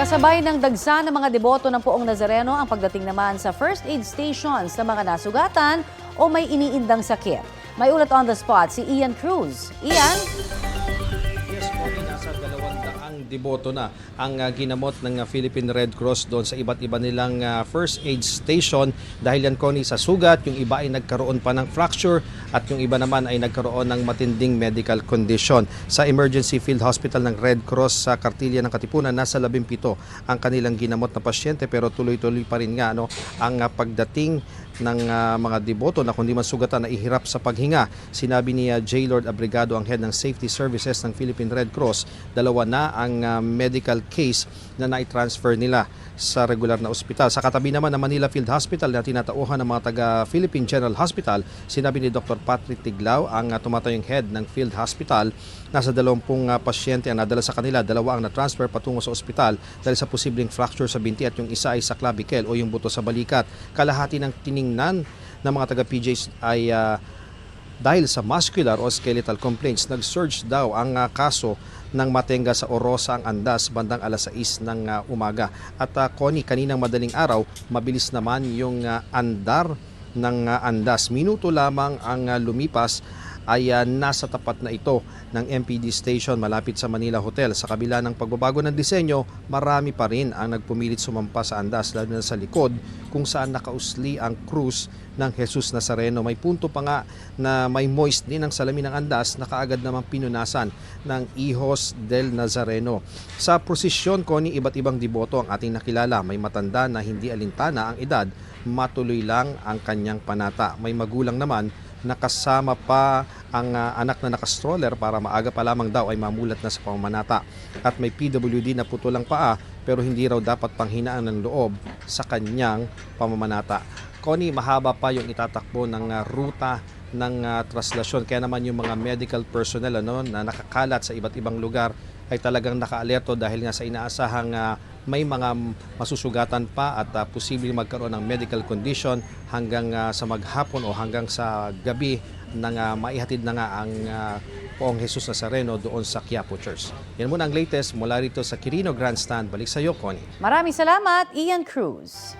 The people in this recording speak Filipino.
Kasabay ng dagsa ng mga deboto ng Poong Nazareno ang pagdating naman sa first aid stations ng mga nasugatan o may iniindang sakit. May ulat on the spot si Ian Cruz. Ian? Yes, Connie, nasa 200 deboto na ang ginamot ng Philippine Red Cross doon sa iba't iba nilang first aid station dahil yan, Connie, sa sugat, yung iba ay nagkaroon pa ng fracture at yung iba naman ay nagkaroon ng matinding medical condition. Sa Emergency Field Hospital ng Red Cross sa Kartilya ng Katipunan, nasa 17 ang kanilang ginamot na pasyente pero tuloy-tuloy pa rin nga ang pagdating ng mga deboto na kundi man sugatan na ihirap sa paghinga. Sinabi ni J. Lord Abrigado, ang head ng Safety Services ng Philippine Red Cross, 2 na ang medical case na nai-transfer nila sa regular na ospital. Sa katabi naman ng Manila Field Hospital na tinatauhan ng mga taga-Philippine General Hospital, sinabi ni Dr. Patrick Tiglao, ang tumatayong head ng Field Hospital, nasa 20 pasyente ang nadala sa kanila, 2 ang na-transfer patungo sa ospital dahil sa posibleng fracture sa binti at yung isa ay sa clavicle o yung buto sa balikat. Kalahati ng tiningnan ng mga taga-PJs ay dahil sa muscular o skeletal complaints. Nag-surge daw ang kaso ng matenga sa Orosa ang Andas bandang alas 6 ng umaga. At Connie, kaninang madaling araw, mabilis naman yung andar ng Andas. Minuto lamang ang lumipas ay nasa tapat na ito ng MPD station malapit sa Manila Hotel. Sa kabila ng pagbabago ng disenyo, marami pa rin ang nagpumilit sumampa sa Andas, lalo na sa likod kung saan nakausli ang krus ng Jesus Nazareno. May punto pa nga na may moist din ang salamin ng Andas na kaagad namang pinunasan ng Hijos del Nazareno. Sa prosesyon, Connie, iba't ibang deboto ang ating nakilala. May matanda na hindi alintana ang edad, matuloy lang ang kanyang panata. May magulang naman nakasama pa ang anak na nakastroller para maaga pa lamang daw ay mamulat na sa pamamanata. At may PWD na putulang paa pero hindi raw dapat panghinaan ng loob sa kanyang pamamanata. Connie, mahaba pa yung itatakbo ng ruta ng traslasyon. Kaya naman yung mga medical personnel na nakakalat sa iba't ibang lugar ay talagang naka-alerto dahil nga sa inaasahang may mga masusugatan pa at posibleng magkaroon ng medical condition hanggang sa maghapon o hanggang sa gabi nang maihatid na nga ang Poong Jesus Nazareno doon sa Quiapo Church. Yan muna ang latest mula rito sa Quirino Grandstand. Balik sa iyo, Connie. Maraming salamat, Ian Cruz.